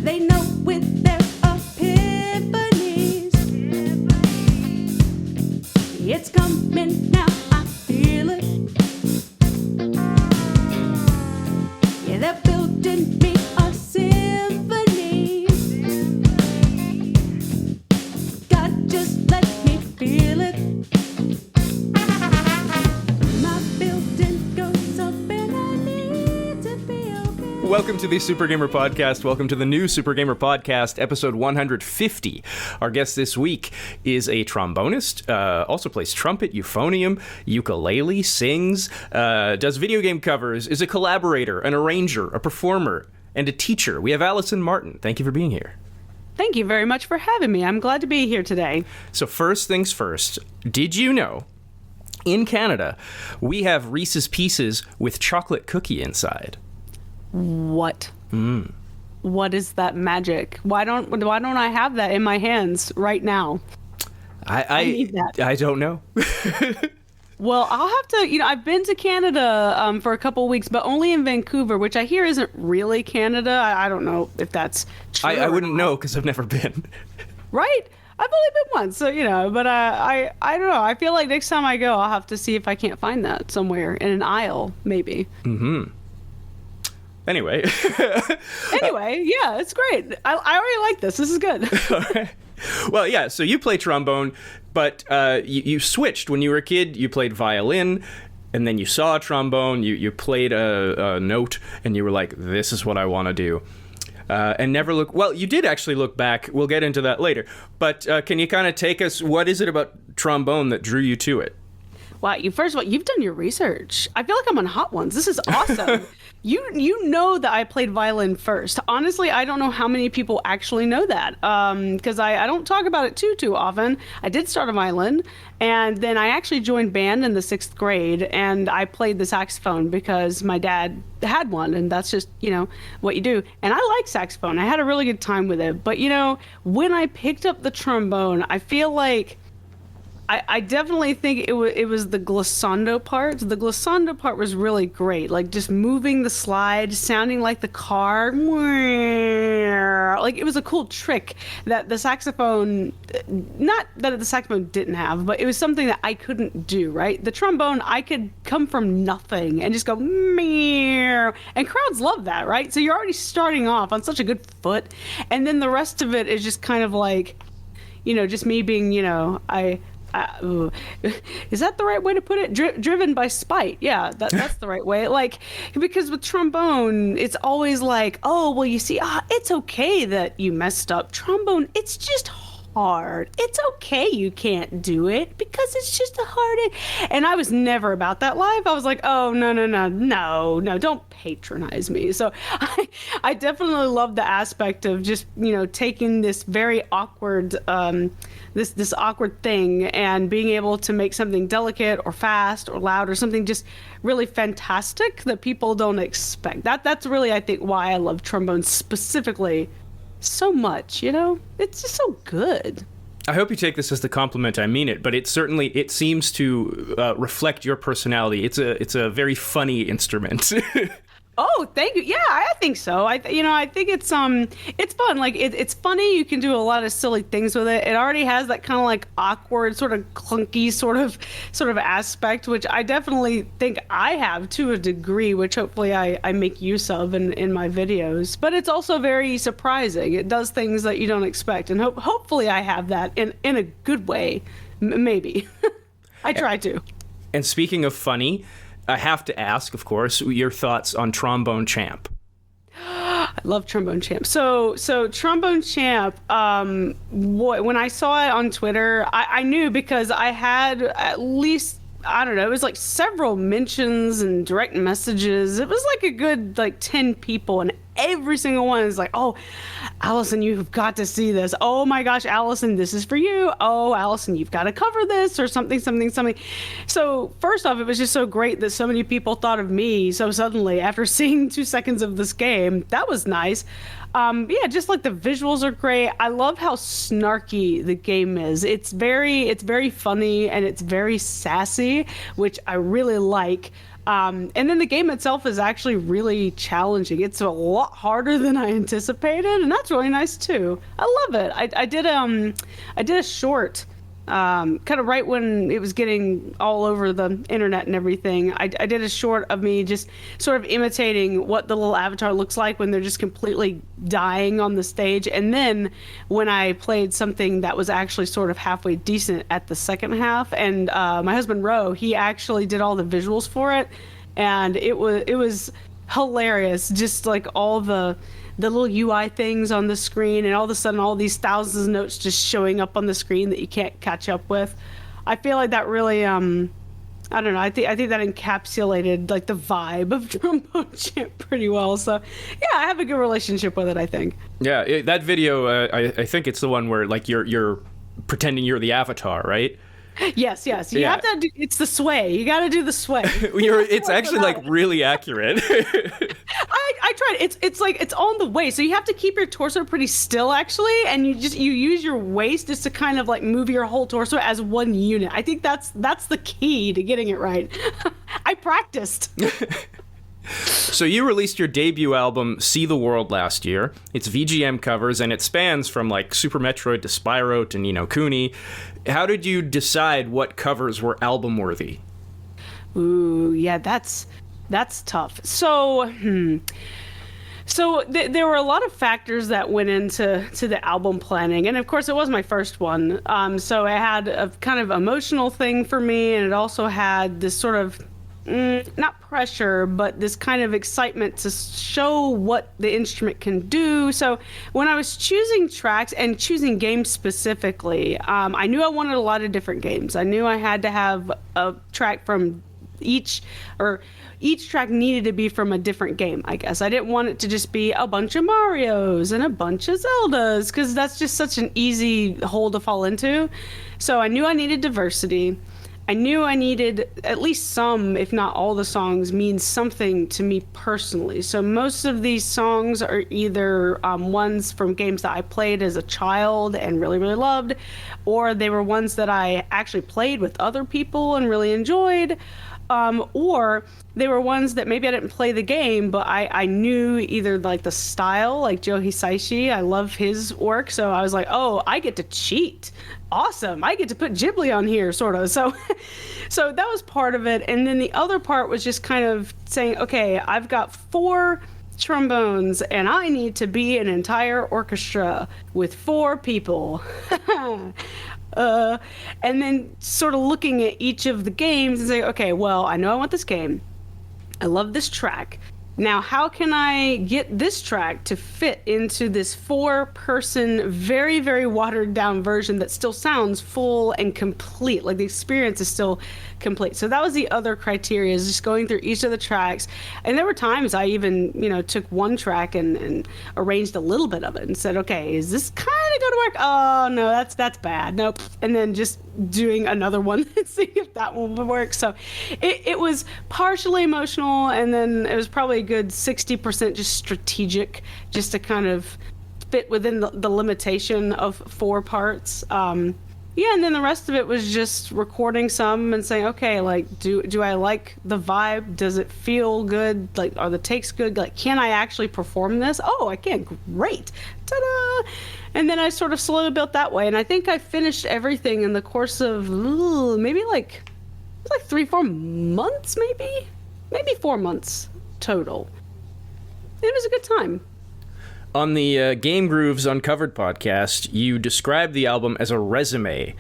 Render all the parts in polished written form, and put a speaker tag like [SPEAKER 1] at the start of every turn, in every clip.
[SPEAKER 1] They know with their epiphanies. It's coming now, I feel it. Yeah, they're building me a symphony. God, just let me feel it. My building goes up and I need to feel good.
[SPEAKER 2] Welcome to the Super Gamer Podcast. Welcome to the new Super Gamer Podcast, episode 150. Our guest this week is a trombonist, also plays trumpet, euphonium, ukulele, sings, does video game covers, is a collaborator, an arranger, a performer, and a teacher. We have Allison Martin. Thank you for being here.
[SPEAKER 3] Thank you very much for having me. I'm glad to be here today.
[SPEAKER 2] So first things first, did you know in Canada we have Reese's Pieces with chocolate cookie inside?
[SPEAKER 3] What? What is that magic? Why don't I have that in my hands right now?
[SPEAKER 2] I
[SPEAKER 3] need that.
[SPEAKER 2] I don't know.
[SPEAKER 3] Well, I'll have to, I've been to Canada for a couple weeks, but only in Vancouver, which I hear isn't really Canada. I don't know if that's true.
[SPEAKER 2] I wouldn't know because I've never been.
[SPEAKER 3] Right? I've only been once, so, but I don't know. I feel like next time I go, I'll have to see if I can't find that somewhere in an aisle, maybe.
[SPEAKER 2] Anyway.
[SPEAKER 3] Anyway, yeah, it's great. I already like this. This is good.
[SPEAKER 2] All right. Well, yeah, so you play trombone, but you switched. When you were a kid, you played violin, and then you saw a trombone, you played a note, and you were like, this is what I want to do. And never look... Well, you did actually look back. We'll get into that later. But can you kind of take us... What is it about trombone that drew you to it?
[SPEAKER 3] Wow, first of all, you've done your research. I feel like I'm on Hot Ones. This is awesome. You know that I played violin first. Honestly, I don't know how many people actually know that because I don't talk about it too often. I did start a violin, and then I actually joined band in the 6th grade, and I played the saxophone because my dad had one, and that's just, what you do. And I like saxophone. I had a really good time with it. But, when I picked up the trombone, I feel like I definitely think it was the glissando part. The glissando part was really great. Like just moving the slide, sounding like the car. Like it was a cool trick that the saxophone, not that the saxophone didn't have, but it was something that I couldn't do, right? The trombone, I could come from nothing and just go, meow. And crowds love that, right? So you're already starting off on such a good foot. And then the rest of it is just kind of like, just me being, is that the right way to put it? Driven by spite. Yeah, that's the right way. Like, because with trombone, it's always like, oh, well, you see, it's okay that you messed up. Trombone, it's just hard. It's okay you can't do it because it's just a hard. And I was never about that life. I was like, oh, no, don't patronize me. So I definitely love the aspect of just, taking this very awkward, this awkward thing and being able to make something delicate or fast or loud or something just really fantastic that people don't expect. That's really, I think, why I love trombone specifically so much. It's just so good.
[SPEAKER 2] I hope you take this as the compliment. I mean it, but it seems to reflect your personality. It's a very funny instrument.
[SPEAKER 3] Oh, thank you. Yeah, I think so. I think it's fun. Like it's funny. You can do a lot of silly things with it. It already has that kind of like awkward, sort of clunky, sort of aspect, which I definitely think I have to a degree, which hopefully I make use of in my videos. But it's also very surprising. It does things that you don't expect, and hopefully I have that in a good way. Maybe. I try to.
[SPEAKER 2] And speaking of funny, I have to ask, of course, your thoughts on Trombone Champ.
[SPEAKER 3] I love Trombone Champ. So Trombone Champ, when I saw it on Twitter, I knew because I had at least, I don't know, it was like several mentions and direct messages. It was like a good 10 people, and every single one is like, oh, Allison, you've got to see this. Oh my gosh, Allison, this is for you. Oh, Allison, you've got to cover this or something. So first off, it was just so great that so many people thought of me so suddenly after seeing 2 seconds of this game. That was nice. Yeah, just like the visuals are great. I love how snarky the game is. It's very funny and it's very sassy, which I really like. And then the game itself is actually really challenging. It's a lot harder than I anticipated, and that's really nice too. I love it. I did a short, kind of right when it was getting all over the internet and everything. I did a short of me just sort of imitating what the little avatar looks like when they're just completely dying on the stage. And then when I played something that was actually sort of halfway decent at the second half, and my husband Ro, he actually did all the visuals for it, and it was hilarious. Just like all the little UI things on the screen, and all of a sudden all these thousands of notes just showing up on the screen that you can't catch up with. I feel like that really, I don't know, I think that encapsulated like the vibe of Trombone Champ pretty well. So yeah, I have a good relationship with it, I think.
[SPEAKER 2] Yeah, that video, I think it's the one where like you're pretending you're the avatar, right?
[SPEAKER 3] Yes. You have to do, it's the sway. You got to do the sway.
[SPEAKER 2] It's actually like really accurate.
[SPEAKER 3] I tried. It's like it's on the way, so you have to keep your torso pretty still actually, and you use your waist just to kind of like move your whole torso as one unit. I think that's the key to getting it right. I practiced.
[SPEAKER 2] So you released your debut album, See the World, last year. It's VGM covers, and it spans from like Super Metroid to Spyro to Ni no Kuni. How did you decide what covers were album worthy?
[SPEAKER 3] Ooh, yeah, that's tough. So, there were a lot of factors that went into the album planning, and of course, it was my first one. So it had a kind of emotional thing for me, and it also had this sort of not pressure, but this kind of excitement to show what the instrument can do. So when I was choosing tracks and choosing games specifically, I knew I wanted a lot of different games. I knew I had to have a track from each track needed to be from a different game, I guess. I didn't want it to just be a bunch of Marios and a bunch of Zeldas, because that's just such an easy hole to fall into. So I knew I needed diversity. I knew I needed at least some, if not all the songs, mean something to me personally. So most of these songs are either ones from games that I played as a child and really, really loved, or they were ones that I actually played with other people and really enjoyed, or they were ones that maybe I didn't play the game, but I knew either like the style, like Joe Hisaishi, I love his work, so I was like, oh, I get to cheat. Awesome, I get to put Ghibli on here, sort of. So that was part of it. And then the other part was just kind of saying, okay, I've got 4 trombones and I need to be an entire orchestra with 4 people. And then sort of looking at each of the games and saying, okay, well, I know I want this game. I love this track. Now, how can I get this track to fit into this 4-person, very, very watered down version that still sounds full and complete? Like the experience is still complete. So that was the other criteria, is just going through each of the tracks. And there were times I even, took one track and arranged a little bit of it and said, okay, is this kind of going to work? Oh, no, that's bad. Nope. And then just doing another one and see if that one would work. So it was partially emotional, and then it was probably a good 60% just strategic, just to kind of fit within the limitation of 4 parts. And then the rest of it was just recording some and saying, okay, like, do I like the vibe? Does it feel good? Like, are the takes good? Like, can I actually perform this? Oh, I can. Great. Ta-da! And then I sort of slowly built that way. And I think I finished everything in the course of maybe like 3-4 months, maybe 4 months total. It was a good time.
[SPEAKER 2] On the Game Grooves Uncovered podcast, you described the album as a resume.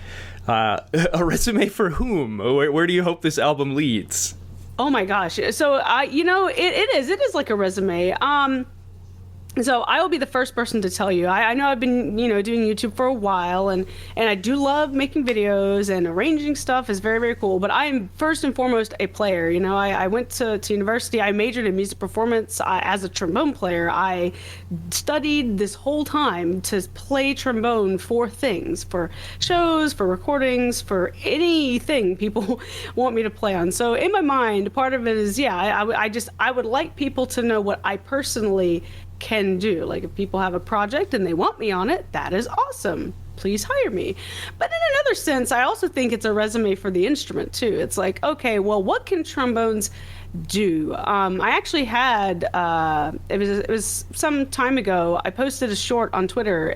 [SPEAKER 2] A resume for whom? Where do you hope this album leads?
[SPEAKER 3] Oh my gosh. So, it is like a resume. So I will be the first person to tell you. I know I've been, doing YouTube for a while, and I do love making videos, and arranging stuff is very, very cool. But I am first and foremost a player. I went to university. I majored in music performance. As a trombone player, I studied this whole time to play trombone for things, for shows, for recordings, for anything people want me to play on. So in my mind, part of it is, I would like people to know what I personally can do. Like, if people have a project and they want me on it, that is awesome. please hire me. But in another sense, I also think it's a resume for the instrument too. It's like, okay, well, what can trombones do? I actually had it was some time ago. I posted a short on Twitter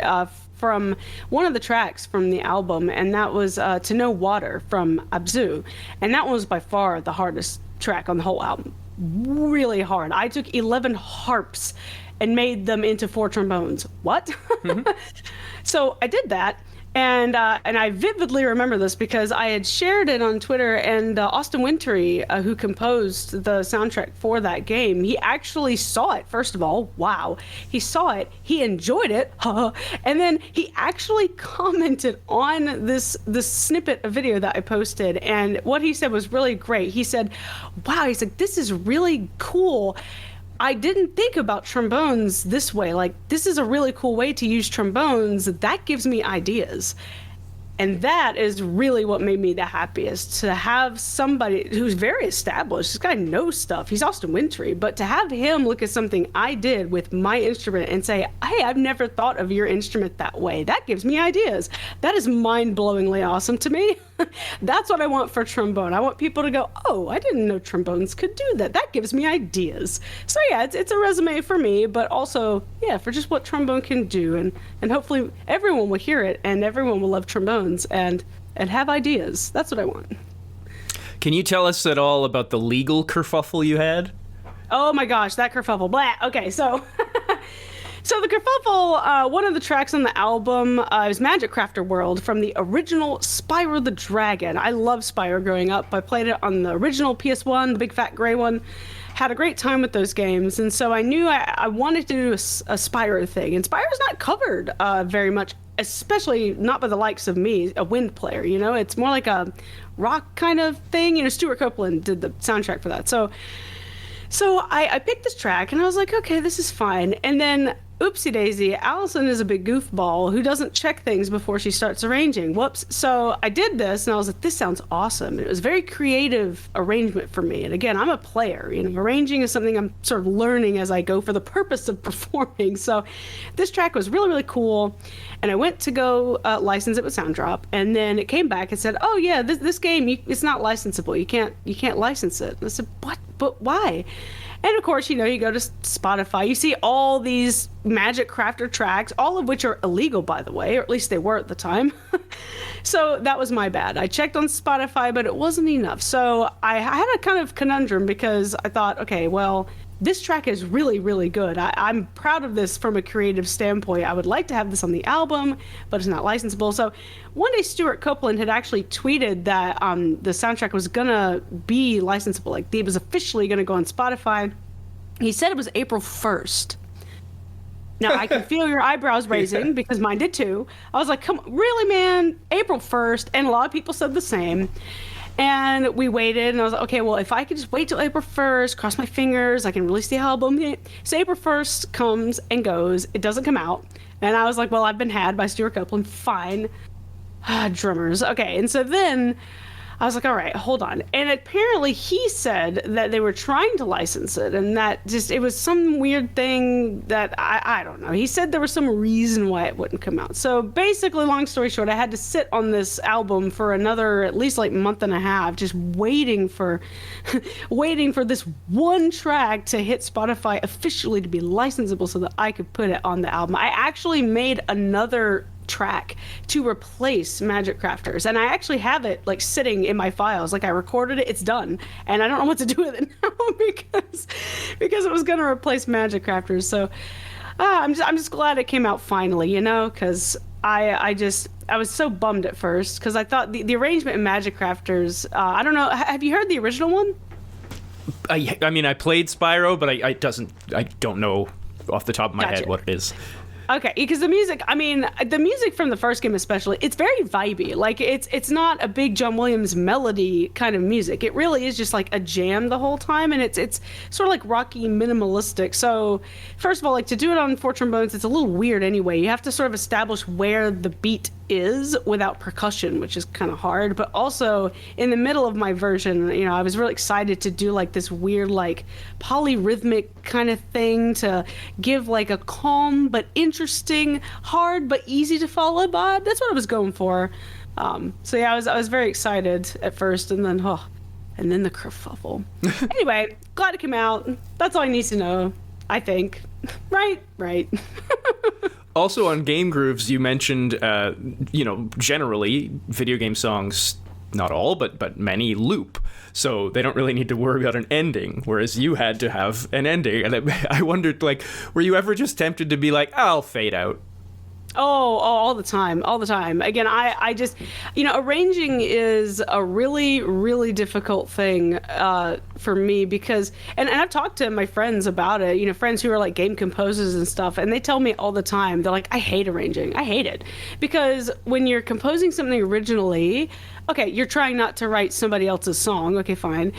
[SPEAKER 3] from one of the tracks from the album, and that was "To Know Water" from Abzu, and that was by far the hardest track on the whole album. Really hard. I took 11 harps and made them into 4 trombones. What? Mm-hmm. So I did that. And I vividly remember this because I had shared it on Twitter, and Austin Wintory, who composed the soundtrack for that game, he actually saw it, first of all. Wow. He saw it. He enjoyed it. And then he actually commented on this snippet of video that I posted. And what he said was really great. He said, wow, he's like, this is really cool. I didn't think about trombones this way. Like, this is a really cool way to use trombones. That gives me ideas. And that is really what made me the happiest, to have somebody who's very established. This guy knows stuff. He's Austin Wintory. But to have him look at something I did with my instrument and say, hey, I've never thought of your instrument that way. That gives me ideas. That is mind-blowingly awesome to me. That's what I want for trombone. I want people to go, oh, I didn't know trombones could do that. That gives me ideas. So yeah, it's a resume for me, but also, yeah, for just what trombone can do. And hopefully everyone will hear it and everyone will love trombones and have ideas. That's what I want.
[SPEAKER 2] Can you tell us at all about the legal kerfuffle you had?
[SPEAKER 3] Oh my gosh, that kerfuffle. Blah. Okay, so... So the kerfuffle, one of the tracks on the album is Magic Crafter World from the original Spyro the Dragon. I loved Spyro growing up. I played it on the original PS1, the big fat gray one. Had a great time with those games. And so I knew I wanted to do a Spyro thing. And Spyro's not covered very much, especially not by the likes of me, a wind player. You know, it's more like a rock kind of thing. You know, Stuart Copeland did the soundtrack for that. So I picked this track and I was like, okay, this is fine. And then, oopsie daisy, Allison is a big goofball who doesn't check things before she starts arranging. Whoops. So I did this and I was like, this sounds awesome. And it was a very creative arrangement for me. And again, I'm a player. You know, arranging is something I'm sort of learning as I go for the purpose of performing. So this track was really, really cool. And I went to go license it with Sounddrop. And then it came back and said, oh yeah, this game, it's not licensable. You can't license it. And I said, what? But why? And of course, you know, you go to Spotify, you see all these Magic Crafter tracks, all of which are illegal, by the way, or at least they were at the time. So that was my bad. I checked on Spotify, but it wasn't enough. So I had a kind of conundrum because I thought, okay, well, this track is really, really good. I'm proud of this from a creative standpoint. I would like to have this on the album, but it's not licensable. So one day Stuart Copeland had actually tweeted that the soundtrack was going to be licensable. Like, it was officially going to go on Spotify. He said it was April 1st. Now, I can feel your eyebrows raising because mine did too. I was like, come on, really, man? April 1st? And a lot of people said the same. And we waited, and I was like, okay, well, if I could just wait till April 1st, cross my fingers, I can release the album. So April 1st comes and goes. It doesn't come out. And I was like, well, I've been had by Stuart Copeland. Fine. Drummers. Okay, and so then I was like, all right, hold on. And apparently he said that they were trying to license it and that just it was some weird thing that I don't know. He said there was some reason why it wouldn't come out. So basically, long story short, I had to sit on this album for another at least like month and a half, just waiting for this one track to hit Spotify officially to be licensable so that I could put it on the album. I actually made another track to replace Magic Crafters, and I actually have it like sitting in my files. Like, I recorded it, it's done, and I don't know what to do with it now because it was going to replace Magic Crafters. So I'm just glad it came out finally, you know, because I was so bummed at first because I thought the arrangement in Magic Crafters, I don't know, have you heard the original one?
[SPEAKER 2] I mean, I played Spyro, but I don't know off the top of my head what it is.
[SPEAKER 3] Okay, because the music from the first game especially, it's very vibey. Like, it's not a big John Williams melody kind of music. It really is just like a jam the whole time, and it's sort of like rocky minimalistic. So first of all, like, to do it on 4 trombones, it's a little weird anyway. You have to sort of establish where the beat is without percussion, which is kind of hard. But also in the middle of my version, you know, I was really excited to do like this weird like polyrhythmic kind of thing to give like a calm but interesting interesting, hard but easy to follow vibe. That's what I was going for. So yeah, I was very excited at first, and then the kerfuffle. Anyway, glad it came out. That's all I need to know, I think. Right.
[SPEAKER 2] Also on Game Grooves, you mentioned, generally video game songs, not all, but many loop. So they don't really need to worry about an ending, whereas you had to have an ending. And I wondered, like, were you ever just tempted to be like, I'll fade out?
[SPEAKER 3] Oh, all the time. Again, I just, arranging is a really, really difficult thing for me because, and I've talked to my friends about it, friends who are like game composers and stuff, and they tell me all the time, they're like, I hate arranging. I hate it. Because when you're composing something originally, okay, you're trying not to write somebody else's song, okay, fine.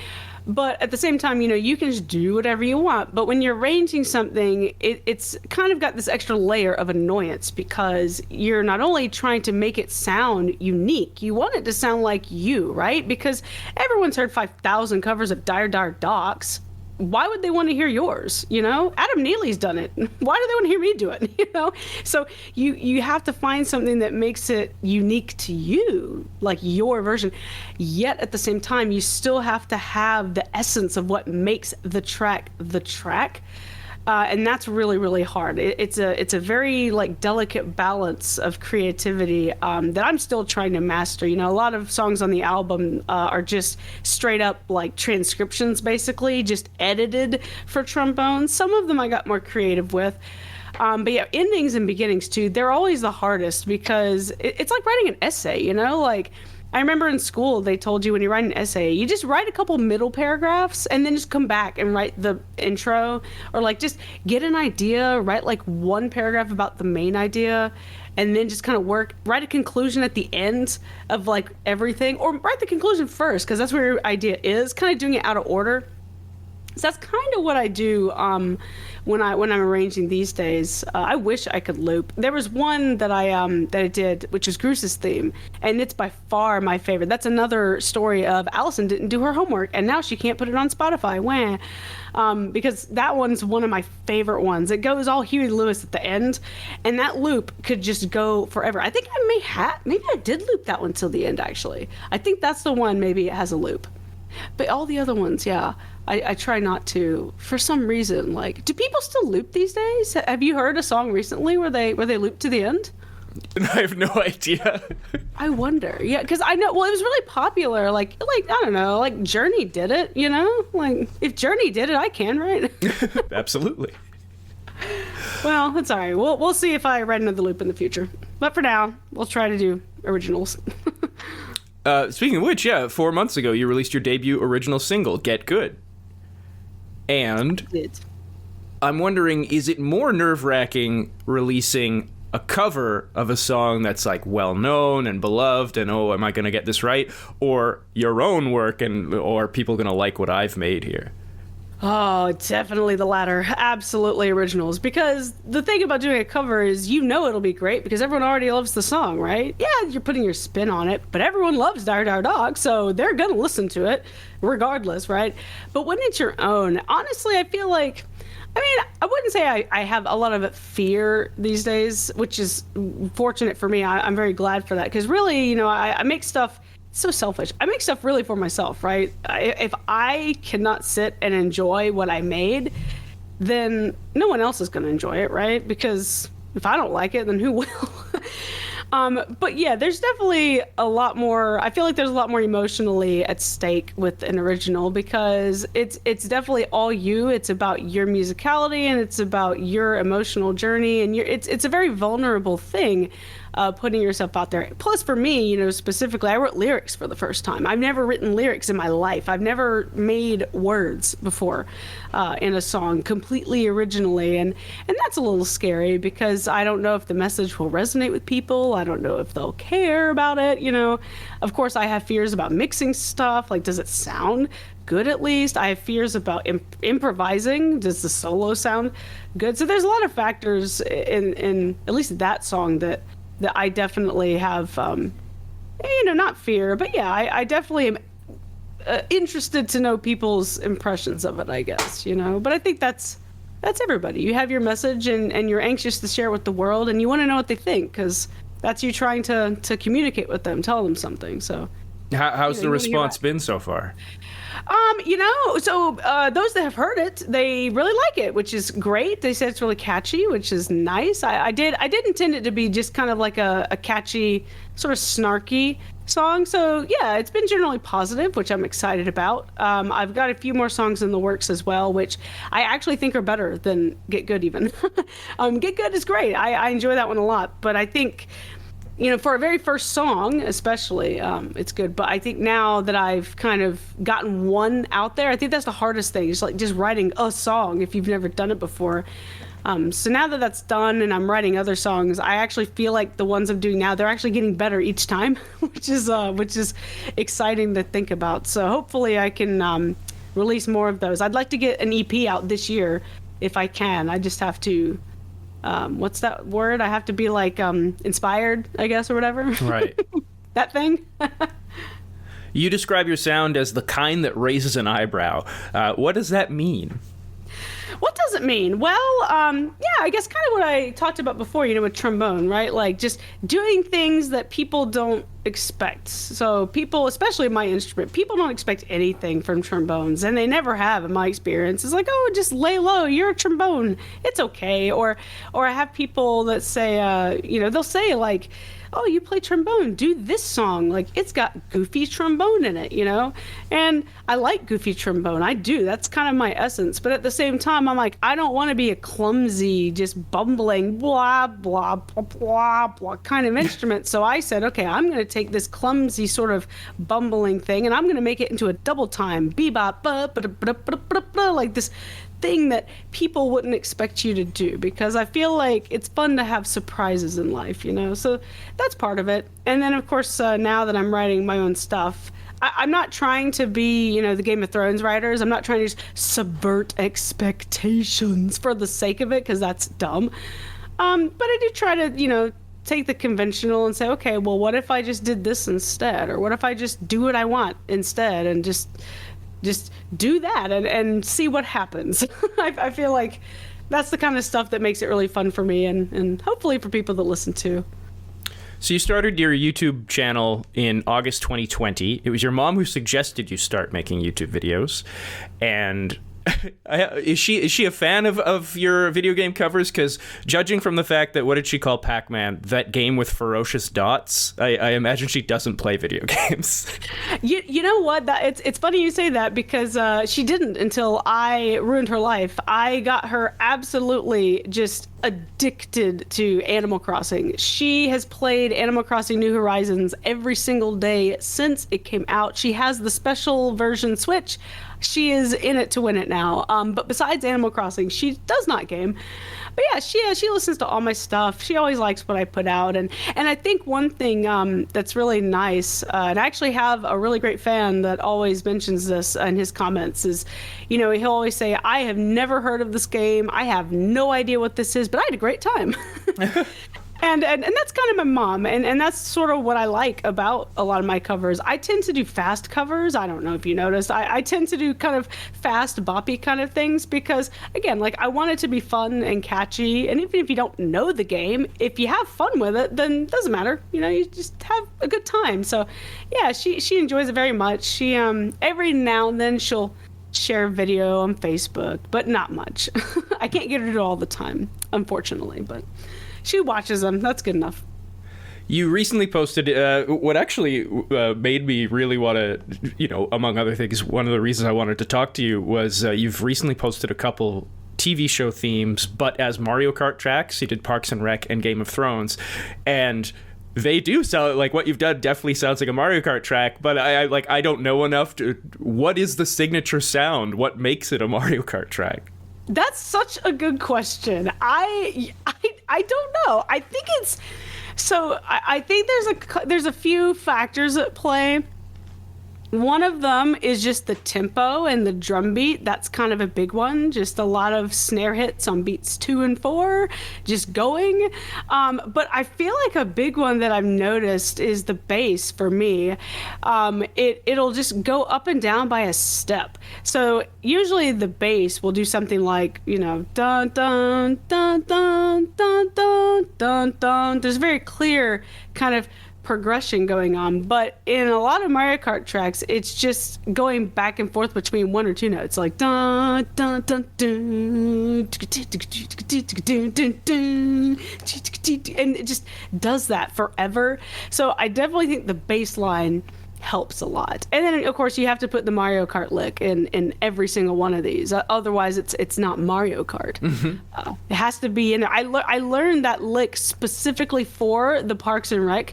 [SPEAKER 3] But at the same time, you can just do whatever you want. But when you're arranging something, it's kind of got this extra layer of annoyance because you're not only trying to make it sound unique, you want it to sound like you, right? Because everyone's heard 5,000 covers of Dire Dire Docks. Why would they want to hear yours? Adam Neely's done it. Why do they want to hear me do it? So you have to find something that makes it unique to you, like your version. Yet at the same time, you still have to have the essence of what makes the track the track. And that's really, really hard. It's a very like delicate balance of creativity that I'm still trying to master. A lot of songs on the album are just straight up like transcriptions, basically, just edited for trombone. Some of them I got more creative with. But yeah, endings and beginnings too, they're always the hardest because it's like writing an essay, like I remember in school, they told you when you write an essay, you just write a couple middle paragraphs and then just come back and write the intro, or like just get an idea, write like one paragraph about the main idea, and then just kind of write a conclusion at the end of like everything, or write the conclusion first because that's where your idea is, kind of doing it out of order. So that's kind of what I do when I'm arranging these days. I wish I could loop. There was one that I did, which was Gruce's theme, and it's by far my favorite. That's another story of Allison didn't do her homework, and now she can't put it on Spotify. Wah. Because that one's one of my favorite ones. It goes all Huey Lewis at the end, and that loop could just go forever. I think maybe I did loop that one till the end, actually. I think that's the one, maybe it has a loop. But all the other ones, yeah, I try not to. For some reason, like, do people still loop these days? Have you heard a song recently where they loop to the end?
[SPEAKER 2] I have no idea.
[SPEAKER 3] I wonder. Yeah, because I know. Well, it was really popular. Like I don't know. Like Journey did it. Like if Journey did it, I can, right?
[SPEAKER 2] Absolutely.
[SPEAKER 3] Well, that's all right. We'll see if I write another loop in the future. But for now, we'll try to do originals.
[SPEAKER 2] Speaking of which, 4 months ago, you released your debut original single, Get Good. And I'm wondering, is it more nerve-wracking releasing a cover of a song that's like well-known and beloved and, oh, am I going to get this right? Or your own work and, or are people going to like what I've made here?
[SPEAKER 3] Oh, definitely the latter. Absolutely originals. Because the thing about doing a cover is it'll be great because everyone already loves the song, right? Yeah, you're putting your spin on it, but everyone loves Dire Dire Dog, so they're going to listen to it regardless, right? But when it's your own, honestly, I feel like, I wouldn't say I have a lot of fear these days, which is fortunate for me. I'm very glad for that because really, I make stuff. So selfish. I make stuff really for myself, right? If I cannot sit and enjoy what I made, then no one else is going to enjoy it, right? Because if I don't like it, then who will? But yeah, there's definitely a lot more. I feel like there's a lot more emotionally at stake with an original because it's definitely all you. It's about your musicality and it's about your emotional journey, and it's a very vulnerable thing. Putting yourself out there. Plus, for me, specifically, I wrote lyrics for the first time. I've never written lyrics in my life. I've never made words before in a song completely originally, and that's a little scary because I don't know if the message will resonate with people. I don't know if they'll care about it. Of course, I have fears about mixing stuff. Like, does it sound good at least? I have fears about improvising. Does the solo sound good? So there's a lot of factors in at least that song that I definitely have, not fear, but yeah, I definitely am interested to know people's impressions of it, I guess, But I think that's that's everybody. You have your message, and you're anxious to share it with the world, and you want to know what they think, because that's you trying to communicate with them, tell them something. So
[SPEAKER 2] How's the response been so far?
[SPEAKER 3] Those that have heard it, they really like it, which is great. They said it's really catchy, which is nice. I did intend it to be just kind of like a catchy, sort of snarky song. So yeah, it's been generally positive, which I'm excited about. I've got a few more songs in the works as well, which I actually think are better than Get Good even. Get Good is great. I enjoy that one a lot, but I think, for a very first song, especially, it's good. But I think now that I've kind of gotten one out there, I think that's the hardest thing. It's like just writing a song if you've never done it before. So now that that's done and I'm writing other songs, I actually feel like the ones I'm doing now, they're actually getting better each time, which is exciting to think about. So hopefully I can release more of those. I'd like to get an EP out this year if I can. I just have to. What's that word? I have to be like inspired, I guess, or whatever.
[SPEAKER 2] Right.
[SPEAKER 3] That thing.
[SPEAKER 2] You describe your sound as the kind that raises an eyebrow. What does that mean?
[SPEAKER 3] What does it mean? Well, I guess kind of what I talked about before, with trombone, right? Like just doing things that people don't expect. So people, especially my instrument, people don't expect anything from trombones, and they never have in my experience. It's like, oh, just lay low, you're a trombone, it's okay. Or I have people that say, they'll say like, oh, you play trombone, do this song. Like, it's got goofy trombone in it, And I like goofy trombone. I do. That's kind of my essence. But at the same time, I'm like, I don't want to be a clumsy, just bumbling, blah, blah, blah, blah, blah kind of instrument. So I said, okay, I'm going to take this clumsy sort of bumbling thing, and I'm going to make it into a double time. Bebop, like this thing that people wouldn't expect you to do, because I feel like it's fun to have surprises in life, so that's part of it. And then of course now that I'm writing my own stuff, I'm not trying to be the Game of Thrones writers. I'm not trying to just subvert expectations for the sake of it, because that's dumb. But I do try to take the conventional and say, okay, well, what if I just did this instead, or what if I just do what I want instead, and just do that and see what happens. I feel like that's the kind of stuff that makes it really fun for me, and hopefully for people that listen too.
[SPEAKER 2] So you started your YouTube channel in August 2020. It was your mom who suggested you start making YouTube videos. And is she a fan of your video game covers? Because judging from the fact that, what did she call Pac-Man? That game with ferocious dots? I imagine she doesn't play video games.
[SPEAKER 3] You know what? It's funny you say that, because she didn't until I ruined her life. I got her absolutely just addicted to Animal Crossing. She has played Animal Crossing New Horizons every single day since it came out. She has the special version Switch. She is in it to win it now. But besides Animal Crossing, she does not game. But yeah, she listens to all my stuff. She always likes what I put out. And I think one thing that's really nice, and I actually have a really great fan that always mentions this in his comments, is, he'll always say, I have never heard of this game. I have no idea what this is, but I had a great time. And that's kind of my mom, and that's sort of what I like about a lot of my covers. I tend to do fast covers. I don't know if you noticed. I tend to do kind of fast, boppy kind of things, because, again, like, I want it to be fun and catchy. And even if you don't know the game, if you have fun with it, then it doesn't matter. You just have a good time. So, yeah, she enjoys it very much. She every now and then she'll share a video on Facebook, but not much. I can't get her to do it all the time, unfortunately, but she watches them. That's good enough.
[SPEAKER 2] You recently posted what actually made me really want to, among other things, one of the reasons I wanted to talk to you was you've recently posted a couple TV show themes, but as Mario Kart tracks. You did Parks and Rec and Game of Thrones, and they do sound like what you've done. Definitely sounds like a Mario Kart track, but I don't know enough to. What is the signature sound? What makes it a Mario Kart track?
[SPEAKER 3] That's such a good question. I don't know. I think it's so. I think there's a few factors at play. One of them is just the tempo and the drum beat. That's kind of a big one. Just a lot of snare hits on beats 2 and 4, just going. But I feel like a big one that I've noticed is the bass for me. It'll just go up and down by a step. So usually the bass will do something like, dun dun dun dun dun dun dun dun. There's a very clear kind of progression going on, but in a lot of Mario Kart tracks, it's just going back and forth between 1 or 2 notes, like dun dun dun dun, and it just does that forever. So I definitely think the bass line helps a lot. And then of course you have to put the Mario Kart lick in every single one of these, otherwise it's not Mario Kart. It has to be in there. I learned that lick specifically for the Parks and Rec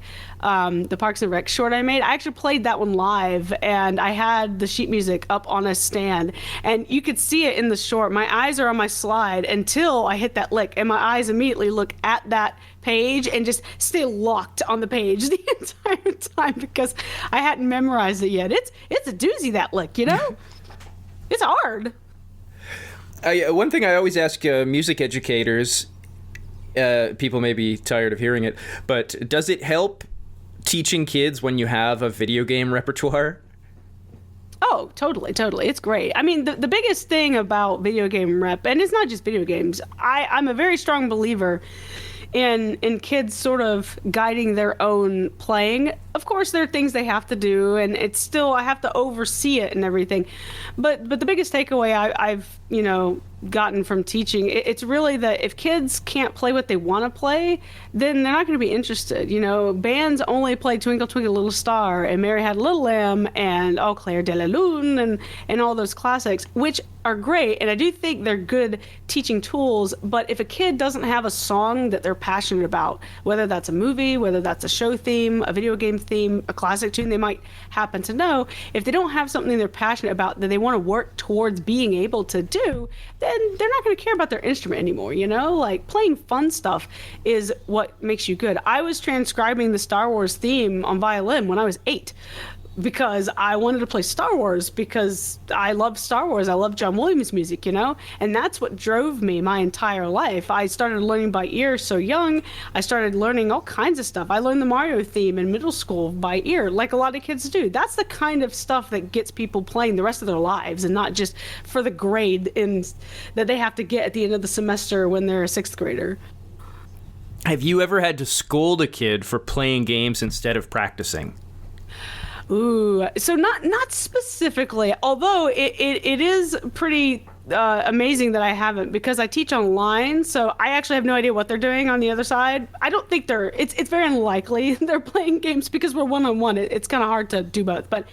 [SPEAKER 3] short I made. I actually played that one live, and I had the sheet music up on a stand, and you could see it in the short. My eyes are on my slide until I hit that lick, and my eyes immediately look at that page and just stay locked on the page the entire time because I hadn't memorized it yet. It's a doozy, that lick, It's hard.
[SPEAKER 2] One thing I always ask music educators, people may be tired of hearing it, but does it help teaching kids when you have a video game repertoire?
[SPEAKER 3] Oh, totally. It's great. I mean, the biggest thing about video game rep, and it's not just video games, I'm a very strong believer in kids sort of guiding their own playing. Of course, there are things they have to do, and it's still, I have to oversee it and everything. But the biggest takeaway I've gotten from teaching, it's really that if kids can't play what they want to play, then they're not going to be interested. Bands only play Twinkle Twinkle Little Star and Mary Had a Little Lamb and Au Clair de la Lune and all those classics, which are great, and I do think they're good teaching tools. But if a kid doesn't have a song that they're passionate about, whether that's a movie, whether that's a show theme, a video game theme, a classic tune they might happen to know, if they don't have something they're passionate about that they want to work towards being able to do, then they're not going to care about their instrument anymore. Like playing fun stuff is what makes you good. I was transcribing the Star Wars theme on violin when I was 8 because I wanted to play Star Wars, because I love Star Wars. I love John Williams music, and that's what drove me my entire life. I started learning by ear so young. I started learning all kinds of stuff. I learned the Mario theme in middle school by ear, like a lot of kids do. That's the kind of stuff that gets people playing the rest of their lives, and not just for the grade that they have to get at the end of the semester when they're a 6th grader.
[SPEAKER 2] Have you ever had to scold a kid for playing games instead of practicing?
[SPEAKER 3] Ooh, so not specifically, although it is pretty amazing that I haven't, because I teach online, so I actually have no idea what they're doing on the other side. I don't think it's very unlikely they're playing games, because we're one-on-one. It's kind of hard to do both, but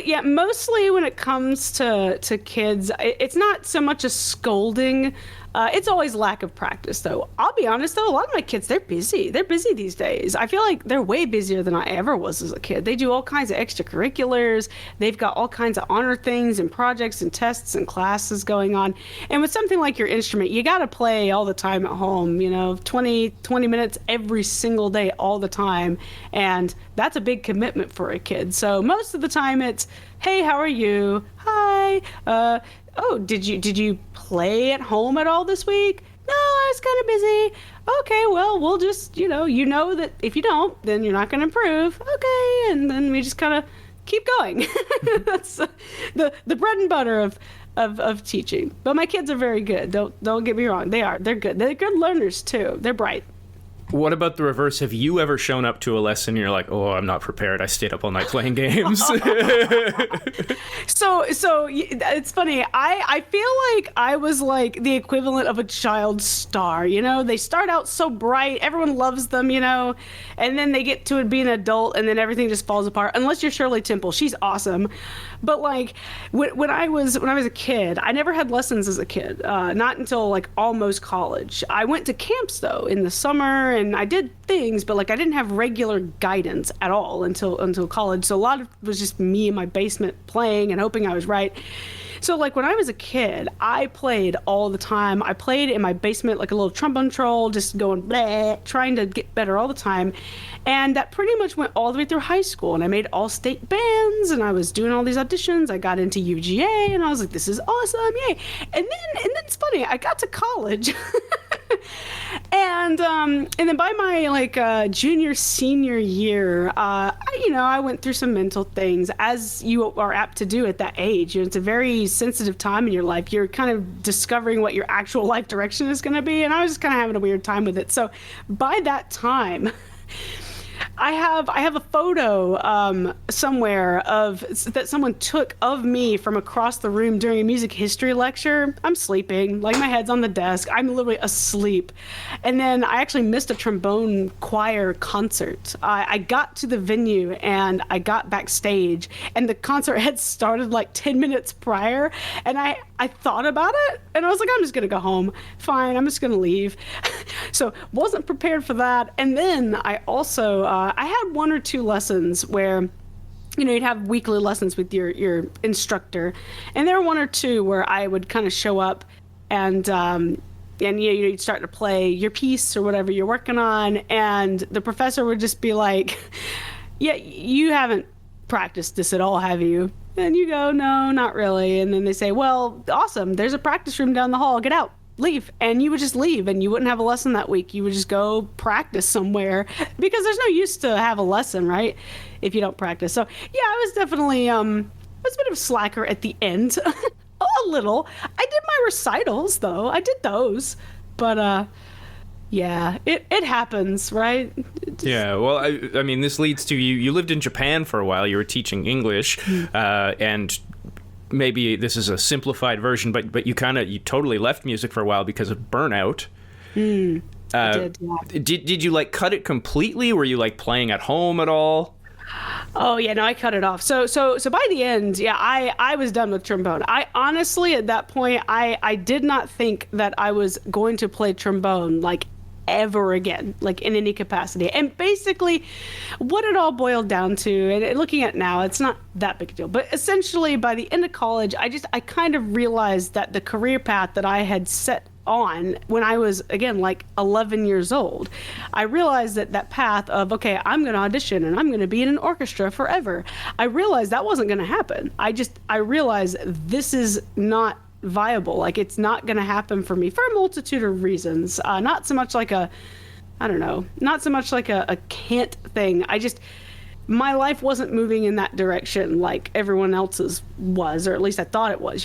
[SPEAKER 3] yeah, mostly when it comes to kids, it's not so much a scolding. It's always lack of practice, though. I'll be honest, though, a lot of my kids, they're busy. They're busy these days. I feel like they're way busier than I ever was as a kid. They do all kinds of extracurriculars. They've got all kinds of honor things and projects and tests and classes going on. And with something like your instrument, you got to play all the time at home, 20 minutes every single day, all the time. And that's a big commitment for a kid. So most of the time it's, hey, how are you? Hi. Oh, did you play at home at all this week? No, I was kind of busy. Okay, well, we'll just, you know that if you don't, then you're not going to improve. Okay, and then we just kind of keep going. That's the bread and butter of teaching. But my kids are very good. Don't get me wrong. They're good. They're good learners too. They're bright.
[SPEAKER 2] What about the reverse? Have you ever shown up to a lesson and you're like, oh, I'm not prepared. I stayed up all night playing games.
[SPEAKER 3] So it's funny. I feel like I was like the equivalent of a child star. They start out so bright. Everyone loves them, and then they get to be an adult, and then everything just falls apart. Unless you're Shirley Temple. She's awesome. But like when I was a kid, I never had lessons as a kid. Not until like almost college. I went to camps though in the summer, and I did things, but like I didn't have regular guidance at all until college. So a lot of it was just me in my basement playing and hoping I was right. So like when I was a kid, I played all the time. I played in my basement like a little trombone troll, just going bleh, trying to get better all the time. And that pretty much went all the way through high school. And I made all state bands and I was doing all these auditions. I got into UGA and I was like, this is awesome, yay. And then it's funny, I got to college. And then by my like junior senior year, I went through some mental things, as you are apt to do at that age. It's a very sensitive time in your life. You're kind of discovering what your actual life direction is going to be, and I was just kind of having a weird time with it. So by that time, I have a photo somewhere that someone took of me from across the room during a music history lecture. I'm sleeping, like my head's on the desk. I'm literally asleep. And then I actually missed a trombone choir concert. I got to the venue and I got backstage and the concert had started like 10 minutes prior. And I thought about it and I was like, I'm just going to go home. Fine, I'm just going to leave. So wasn't prepared for that. And then I also, I had one or two lessons where, you'd have weekly lessons with your instructor. And there were one or two where I would kind of show up and you'd start to play your piece or whatever you're working on. And the professor would just be like, yeah, you haven't practiced this at all, have you? And you go, no, not really. And then they say, well, awesome. There's a practice room down the hall. Get out. Leave. And you would just leave and you wouldn't have a lesson that week. You would just go practice somewhere because there's no use to have a lesson, right? If you don't practice. So yeah, I was definitely, I was a bit of a slacker at the end. A little. I did my recitals though. I did those, but, yeah, it happens, right?
[SPEAKER 2] Yeah, well, I mean, this leads to you lived in Japan for a while. You were teaching English, and maybe this is a simplified version, but you totally left music for a while because of burnout.
[SPEAKER 3] I did, yeah.
[SPEAKER 2] Did you like cut it completely? Were you like playing at home at all?
[SPEAKER 3] Oh yeah, no, I cut it off. So by the end, yeah, I was done with trombone. I honestly, at that point, I did not think that I was going to play trombone like ever again, like in any capacity. And basically what it all boiled down to, and looking at now, it's not that big a deal, but essentially by the end of college, I kind of realized that the career path that I had set on when I was, again, like 11 years old, I realized that path of, okay, I'm going to audition and I'm going to be in an orchestra forever. I realized that wasn't going to happen. I realized this is not viable. Like, it's not going to happen for me for a multitude of reasons. Not so much like a can't thing. My life wasn't moving in that direction like everyone else's was, or at least I thought it was,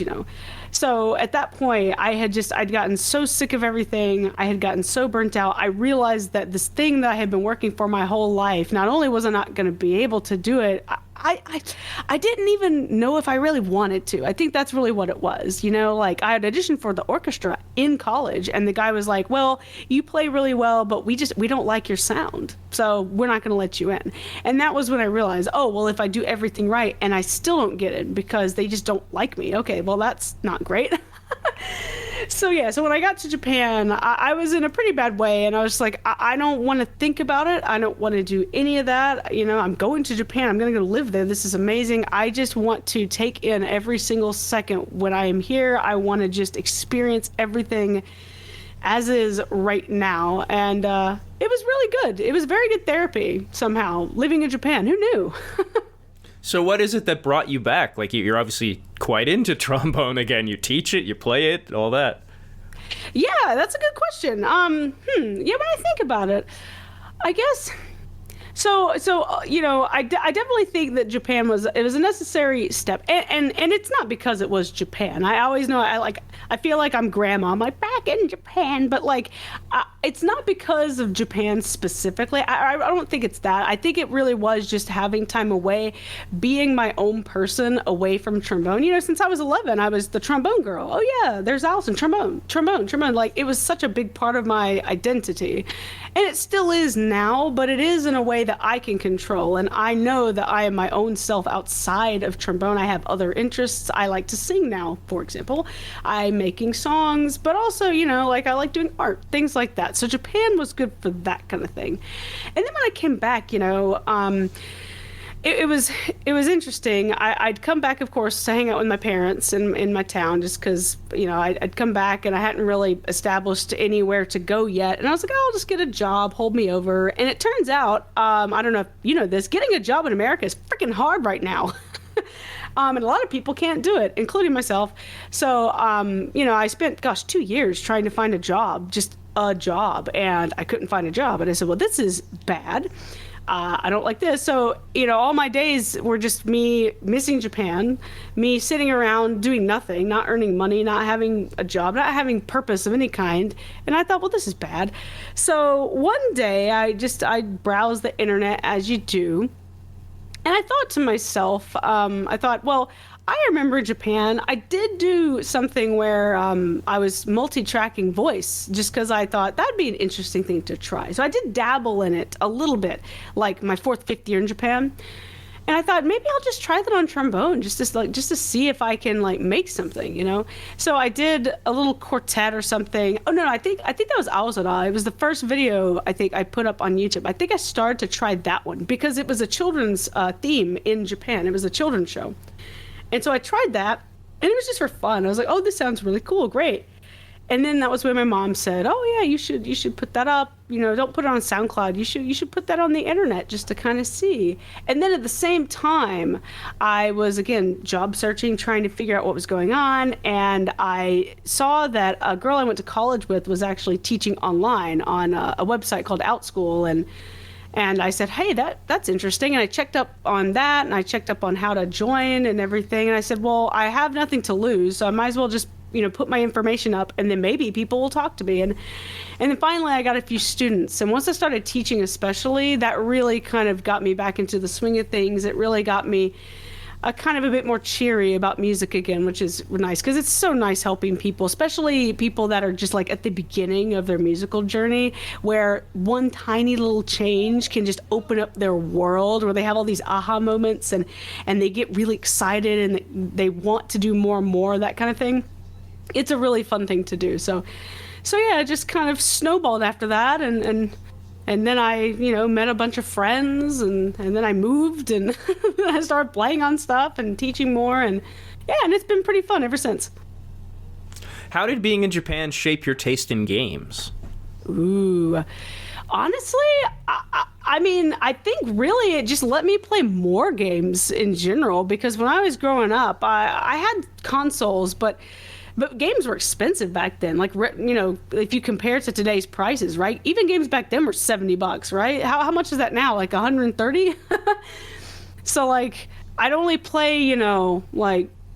[SPEAKER 3] So at that point, I'd gotten so sick of everything. I had gotten so burnt out. I realized that this thing that I had been working for my whole life, not only was I not going to be able to do it, I didn't even know if I really wanted to. I think that's really what it was. Like I had auditioned for the orchestra in college and the guy was like, well, you play really well, but we don't like your sound. So we're not going to let you in. And that was when I realized, oh, well, if I do everything right and I still don't get in because they just don't like me. Okay, well, that's not great. So when I got to Japan, I was in a pretty bad way, and I was like, I don't want to think about it. I don't want to do any of that. I'm going to Japan. I'm going to go live there. This is amazing. I just want to take in every single second when I am here. I want to just experience everything as is right now. And it was really good. It was very good therapy somehow, living in Japan. Who knew?
[SPEAKER 2] So what is it that brought you back? Like, you're obviously quite into trombone again. You teach it, you play it, all that.
[SPEAKER 3] Yeah, that's a good question. Yeah, when I think about it, I guess... So I definitely think that Japan was a necessary step, and it's not because it was Japan. I always know I feel like I'm grandma. I'm like, back in Japan, but like it's not because of Japan specifically. I don't think it's that. I think it really was just having time away, being my own person away from trombone. Since I was 11, I was the trombone girl. Oh yeah, there's Allison, trombone. Like, it was such a big part of my identity, and it still is now, but it is in a way that I can control, and I know that I am my own self outside of trombone. I have other interests. I like to sing now, for example. I'm making songs, but also, like I like doing art, things like that. So Japan was good for that kind of thing. And then when I came back, It was interesting. I'd come back, of course, to hang out with my parents in my town, just because I'd come back and I hadn't really established anywhere to go yet, and I was like, oh, I'll just get a job, hold me over. And it turns out, I don't know if you know this, getting a job in America is freaking hard right now. And a lot of people can't do it, including myself. So, I spent, 2 years trying to find a job, just a job, and I couldn't find a job. And I said, well, this is bad. I don't like this. So, all my days were just me missing Japan, me sitting around doing nothing, not earning money, not having a job, not having purpose of any kind. And I thought, well, this is bad. So one day I browsed the internet as you do. And I thought to myself, well, I remember Japan. I did do something where I was multi-tracking voice just because I thought that'd be an interesting thing to try. So I did dabble in it a little bit, like my 4th, 5th year in Japan. And I thought maybe I'll just try that on trombone just to see if I can make something. So I did a little quartet or something. Oh no, I think that was Allison. It was the first video I think I put up on YouTube. I think I started to try that one because it was a children's theme in Japan. It was a children's show. And so I tried that, and it was just for fun. I was like, oh, this sounds really cool, great. And then that was when my mom said, oh yeah, you should put that up. Don't put it on SoundCloud. You should put that on the internet just to kind of see. And then at the same time, I was again job searching, trying to figure out what was going on, and I saw that a girl I went to college with was actually teaching online on a website called OutSchool, and I said, hey, that's interesting. And I checked up on that, and I checked up on how to join and everything. And I said, well, I have nothing to lose, so I might as well just put my information up, and then maybe people will talk to me. And then finally I got a few students. And once I started teaching especially, that really kind of got me back into the swing of things. It really got me kind of a bit more cheery about music again, which is nice because it's so nice helping people, especially people that are just at the beginning of their musical journey, where one tiny little change can just open up their world, where they have all these aha moments and they get really excited and they want to do more and more, that kind of thing. It's a really fun thing to do. So yeah, it just kind of snowballed after that, and then I, met a bunch of friends, and then I moved, and I started playing on stuff and teaching more, and yeah, and it's been pretty fun ever since.
[SPEAKER 2] How did being in Japan shape your taste in games?
[SPEAKER 3] Ooh, honestly, I think really it just let me play more games in general, because when I was growing up, I had consoles, but games were expensive back then. If you compare it to today's prices, right? Even games back then were $70, right? How much is that now? 130? So I'd only play,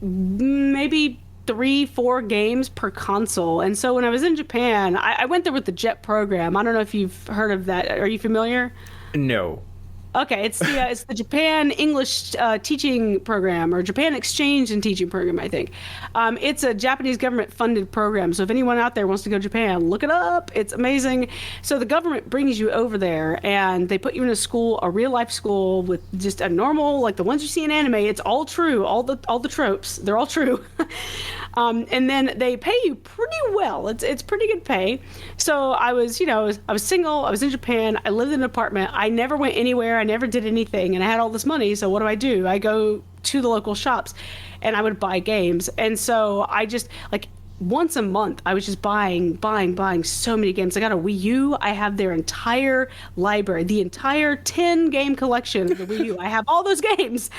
[SPEAKER 3] maybe 3-4 games per console. And so when I was in Japan, I went there with the JET program. I don't know if you've heard of that. Are you familiar?
[SPEAKER 2] No.
[SPEAKER 3] Okay, it's the Japan English teaching program, or Japan Exchange and Teaching Program, I think. It's a Japanese government funded program. So if anyone out there wants to go to Japan, look it up. It's amazing. So the government brings you over there, and they put you in a school, a real life school with just a normal, like the ones you see in anime. It's all true, all the tropes. They're all true. And then they pay you pretty well. It's pretty good pay. So I was single. I was in Japan. I lived in an apartment. I never went anywhere. I never did anything, and I had all this money. So what do? I go to the local shops, and I would buy games. And so I just once a month, I was just buying so many games. I got a Wii U. I have their entire library, the entire 10 game collection of the Wii U. I have all those games.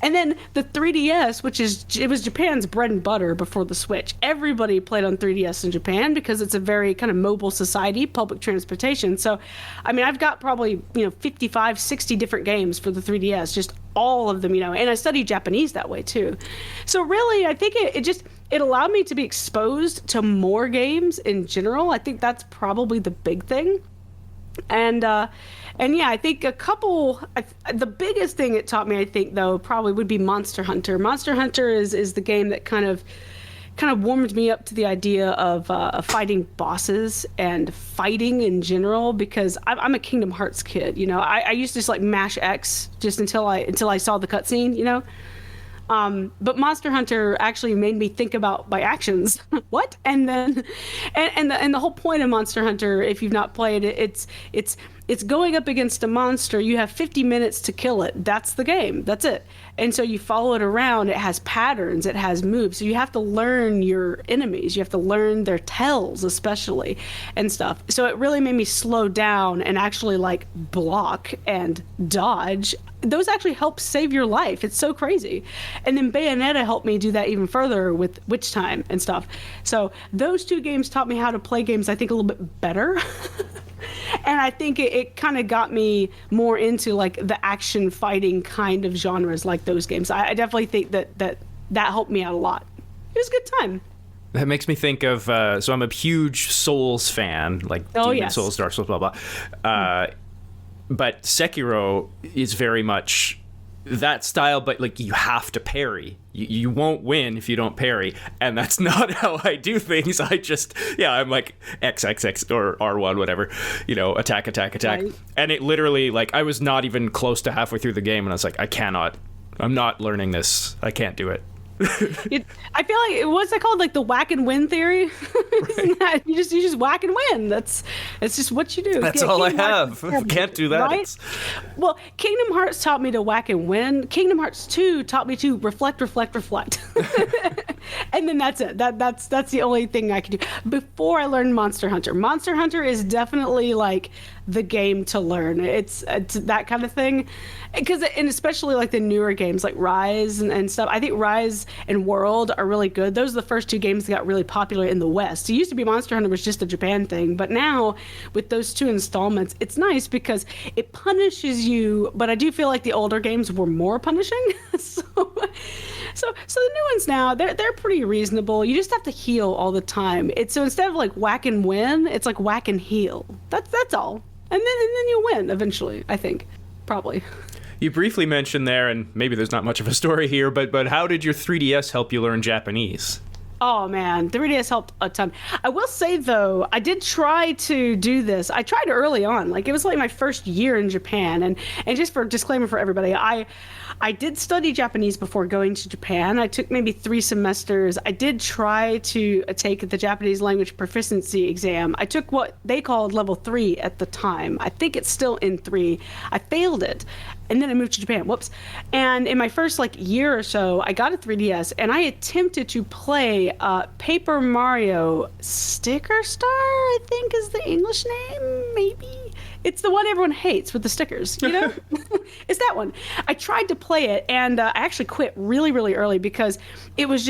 [SPEAKER 3] And then the 3DS, it was Japan's bread and butter before the Switch. Everybody played on 3DS in Japan because it's a very kind of mobile society, public transportation. So, I've got probably, 55, 60 different games for the 3DS, just all of them, and I studied Japanese that way too. So really, I think it allowed me to be exposed to more games in general. I think that's probably the big thing. And yeah, I think the biggest thing it taught me, I think, though, probably would be Monster Hunter. Monster Hunter is the game that kind of warmed me up to the idea of fighting bosses and fighting in general, because I'm a Kingdom Hearts kid. I used to just mash X just until I saw the cutscene. But Monster Hunter actually made me think about my actions. What? And then, and the whole point of Monster Hunter, if you've not played it, it's going up against a monster. You have 50 minutes to kill it. That's the game. That's it. And so you follow it around. It has patterns. It has moves. So you have to learn your enemies. You have to learn their tells, especially, and stuff. So it really made me slow down and actually like block and dodge. Those actually help save your life. It's so crazy. And then Bayonetta helped me do that even further with Witch Time and stuff. So those two games taught me how to play games, I think, a little bit better. And I think it kind of got me more into like the action fighting kind of genres like those games. I definitely think that helped me out a lot. It was a good time.
[SPEAKER 2] That makes me think of, so I'm a huge Souls fan, like Demon Souls, Dark Souls, blah, blah. But Sekiro is very much that style, but like you have to parry. You won't win if you don't parry, and that's not how I do things. I just, I'm like XXX or R1, whatever, attack. Right. And it literally, like, I was not even close to halfway through the game, and I was like, I'm not learning this. I can't do it.
[SPEAKER 3] I feel like, what's that called? Like the whack and win theory? Isn't that, you just whack and win. It's just what you do.
[SPEAKER 2] That's all I have. Can't do that.
[SPEAKER 3] Right? Well, Kingdom Hearts taught me to whack and win. Kingdom Hearts 2 taught me to reflect. And then that's it. That's the only thing I could do before I learned Monster Hunter. Monster Hunter is definitely like the game to learn. It's that kind of thing. And especially like the newer games like Rise and stuff. I think Rise and World are really good. Those are the first two games that got really popular in the West. It used to be Monster Hunter was just a Japan thing, but now with those two installments, it's nice because it punishes you, but I do feel like the older games were more punishing. So the new ones now, they're pretty reasonable. You just have to heal all the time. So instead of like whack and win, it's like whack and heal. That's all. And then you win eventually, I think. Probably.
[SPEAKER 2] You briefly mentioned there, and maybe there's not much of a story here, but how did your 3DS help you learn Japanese?
[SPEAKER 3] Oh, man, the 3DS helped a ton. I will say, though, I did try to do this. I tried early on. Like, it was like my first year in Japan. And just for disclaimer for everybody, I did study Japanese before going to Japan. I took maybe 3 semesters. I did try to take the Japanese language proficiency exam. I took what they called level 3 at the time. I think it's still in 3. I failed it. And then I moved to Japan. Whoops. And in my first year or so, I got a 3DS and I attempted to play Paper Mario Sticker Star, I think is the English name, maybe. It's the one everyone hates with the stickers, It's that one. I tried to play it, and I actually quit really, really early because it was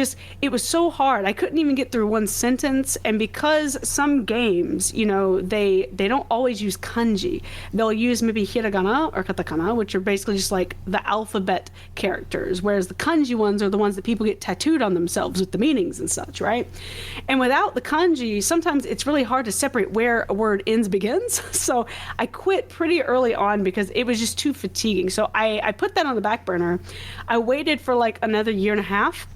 [SPEAKER 3] so hard. I couldn't even get through one sentence, and because some games, they don't always use kanji. They'll use maybe hiragana or katakana, which are basically just like the alphabet characters, whereas the kanji ones are the ones that people get tattooed on themselves with the meanings and such, right? And without the kanji, sometimes it's really hard to separate where a word ends, begins. So I quit pretty early on because it was just too fatiguing. So I put that on the back burner. I waited for another year and a half,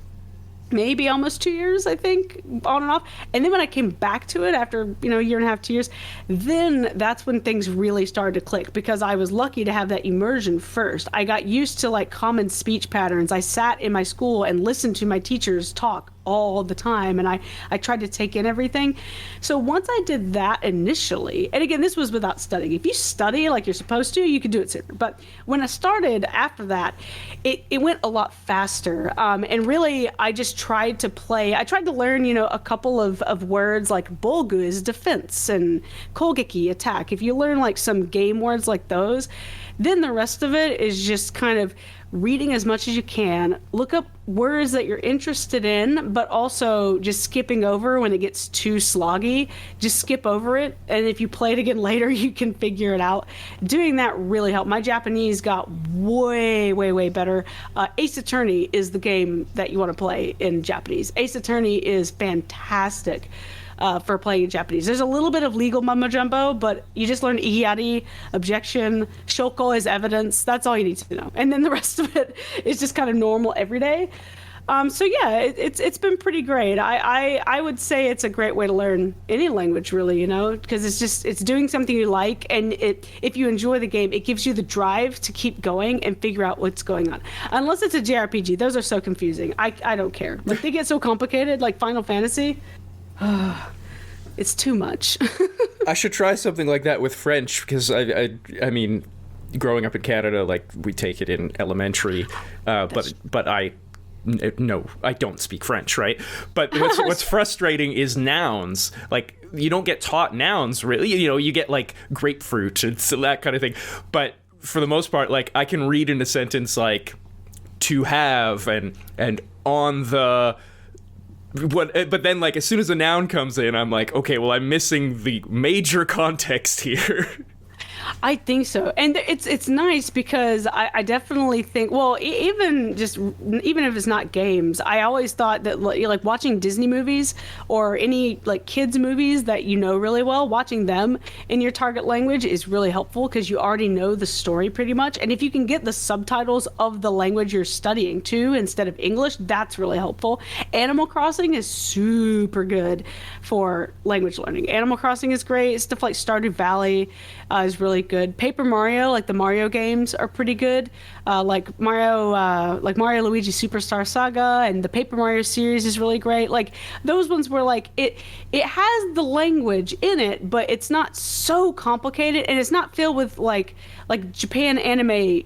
[SPEAKER 3] maybe almost 2 years, I think, on and off. And then when I came back to it after, a year and a half, 2 years, then that's when things really started to click because I was lucky to have that immersion first. I got used to common speech patterns. I sat in my school and listened to my teachers talk all the time, and I tried to take in everything. So once I did that initially, and again, this was without studying. If you study like you're supposed to, you can do it sooner. But when I started after that, it went a lot faster. And really, I just tried to play. I tried to learn, a couple of words like bulgu is defense and kogeki, attack. If you learn some game words like those, then the rest of it is just kind of reading as much as you can, look up words that you're interested in, but also just skipping over when it gets too sloggy. Just skip over it, and if you play it again later, you can figure it out. Doing that really helped. My Japanese got way, way, way better. Ace Attorney is the game that you want to play in Japanese. Ace Attorney is fantastic. For playing in Japanese. There's a little bit of legal mumbo jumbo, but you just learn iari, objection, shoko is evidence. That's all you need to know. And then the rest of it is just kind of normal every day. So yeah, it's been pretty great. I would say it's a great way to learn any language, really, because it's doing something you like, and if you enjoy the game, it gives you the drive to keep going and figure out what's going on. Unless it's a JRPG, those are so confusing. I don't care. Like, they get so complicated, like Final Fantasy. It's too much.
[SPEAKER 2] I should try something like that with French, because I mean, growing up in Canada, like, we take it in elementary, but I don't speak French, right? But what's frustrating is nouns. Like, you don't get taught nouns, really. You get, like, grapefruit and so that kind of thing. But for the most part, like, I can read in a sentence, like, to have and on the... But then, like, as soon as a noun comes in, I'm like, okay, well, I'm missing the major context here.
[SPEAKER 3] I think so, and it's nice because I definitely think, well, even if it's not games, I always thought that, like, watching Disney movies or any, like, kids movies that really well, watching them in your target language is really helpful because you already know the story pretty much, and if you can get the subtitles of the language you're studying too instead of English, that's really helpful. Animal Crossing is super good for language learning. Animal Crossing is great. Stuff like Stardew Valley is really good. Paper Mario, like the Mario games, are pretty good. Like Mario Luigi Superstar Saga and the Paper Mario series is really great. Like, those ones where, like, it has the language in it, but it's not so complicated, and it's not filled with like Japan anime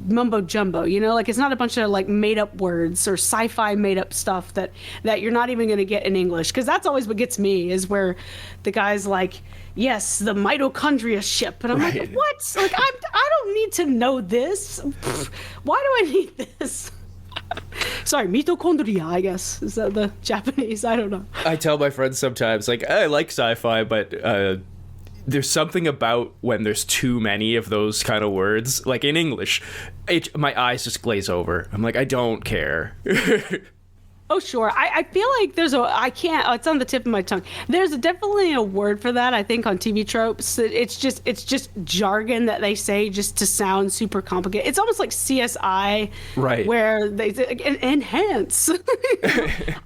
[SPEAKER 3] mumbo jumbo, like, it's not a bunch of, like, made up words or sci-fi made up stuff that you're not even going to get in English, because that's always what gets me, is where the guy's like, yes, the mitochondria ship, and I'm right. Like, what? Like, I don't need to know this. Why do I need this? Sorry, mitochondria, I guess, is that the Japanese? I don't know. I
[SPEAKER 2] tell my friends sometimes, like, I like sci-fi, but there's something about when there's too many of those kind of words, like in English, my eyes just glaze over. I'm like, I don't care.
[SPEAKER 3] Oh, sure. I feel like it's on the tip of my tongue. There's definitely a word for that, I think, on TV tropes. It's just jargon that they say just to sound super complicated. It's almost like CSI, right? Where they enhance.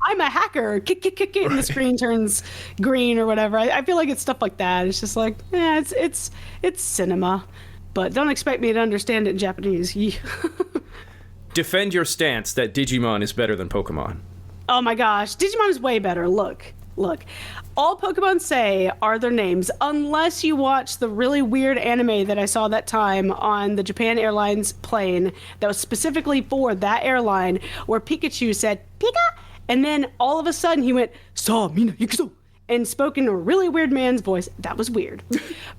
[SPEAKER 3] I'm a hacker. Kick, and the screen turns green or whatever. I feel like it's stuff like that. It's just like, yeah, it's cinema, but don't expect me to understand it in Japanese.
[SPEAKER 2] Defend your stance that Digimon is better than Pokemon.
[SPEAKER 3] Oh my gosh, Digimon is way better. Look. All Pokemon say are their names, unless you watch the really weird anime that I saw that time on the Japan Airlines plane that was specifically for that airline, where Pikachu said, Pika! And then all of a sudden he went, Sa, Mina, Yukuzo! And spoke in a really weird man's voice. That was weird.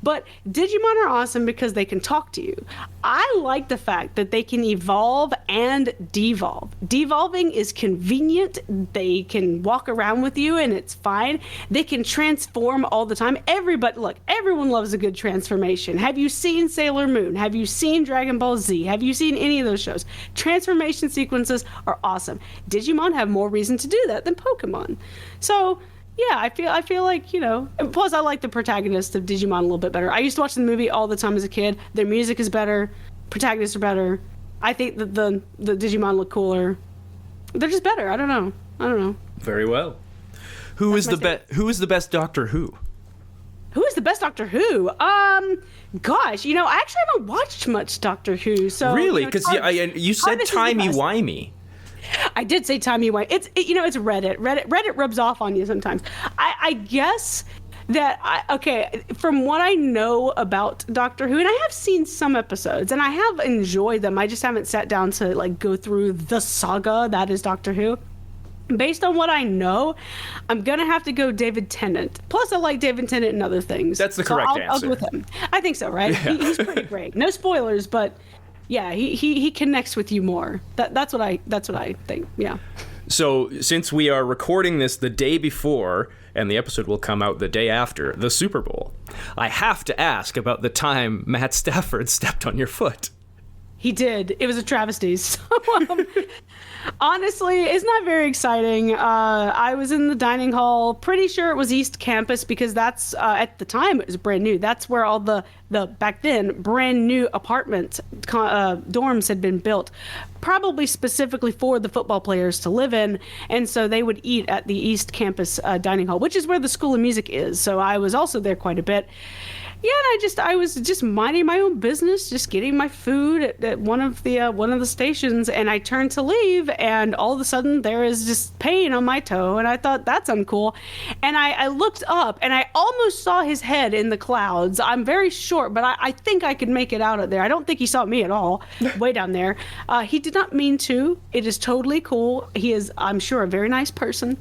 [SPEAKER 3] But Digimon are awesome because they can talk to you. I like the fact that they can evolve and devolve. Devolving is convenient. They can walk around with you and it's fine. They can transform all the time. Everyone loves a good transformation. Have you seen Sailor Moon? Have you seen Dragon Ball Z? Have you seen any of those shows? Transformation sequences are awesome. Digimon have more reason to do that than Pokemon. So, yeah, I feel like, and plus I like the protagonist of Digimon a little bit better. I used to watch the movie all the time as a kid. Their music is better. Protagonists are better. I think that the Digimon look cooler. They're just better. I don't know.
[SPEAKER 2] Very well. Who is the best Doctor Who?
[SPEAKER 3] Who is the best Doctor Who? Gosh, I actually haven't watched much Doctor Who. So
[SPEAKER 2] really, because you said timey-wimey.
[SPEAKER 3] I did say timey-wimey. It's Reddit. Reddit rubs off on you sometimes. I guess that from what I know about Doctor Who, and I have seen some episodes and I have enjoyed them. I just haven't sat down to, like, go through the saga that is Doctor Who. Based on what I know, I'm gonna have to go David Tennant. Plus, I like David Tennant and other things.
[SPEAKER 2] That's the correct answer.
[SPEAKER 3] I'll go with him. I think so, right? Yeah. He's pretty great. No spoilers, but. Yeah, he connects with you more. That's what I think. Yeah.
[SPEAKER 2] So since we are recording this the day before, and the episode will come out the day after the Super Bowl, I have to ask about the time Matt Stafford stepped on your foot.
[SPEAKER 3] He did. It was a travesty. So, honestly, it's not very exciting. I was in the dining hall. Pretty sure it was East Campus because that's at the time it was brand new. That's where all the back then brand new apartment dorms had been built, probably specifically for the football players to live in. And so they would eat at the East Campus dining hall, which is where the School of Music is. So I was also there quite a bit. Yeah, and I was just minding my own business, just getting my food at one of the stations, and I turned to leave, and all of a sudden there is just pain on my toe, and I thought that's uncool, and I looked up, and I almost saw his head in the clouds. I'm very short, but I think I could make it out of there. I don't think he saw me at all, way down there. He did not mean to. It is totally cool. He is, I'm sure, a very nice person.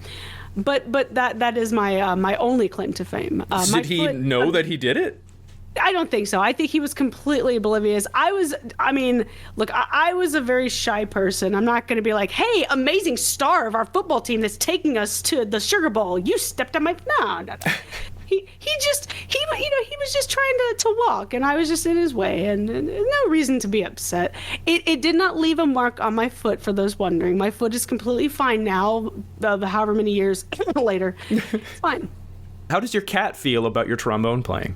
[SPEAKER 3] But that is my only claim to fame.
[SPEAKER 2] Did he know that he did it?
[SPEAKER 3] I don't think so. I think he was completely oblivious. I was a very shy person. I'm not going to be like, hey, amazing star of our football team that's taking us to the Sugar Bowl. You stepped on my... No. He was just trying to walk, and I was just in his way, and no reason to be upset. It did not leave a mark on my foot, for those wondering. My foot is completely fine now, however many years later. It's fine.
[SPEAKER 2] How does your cat feel about your trombone playing?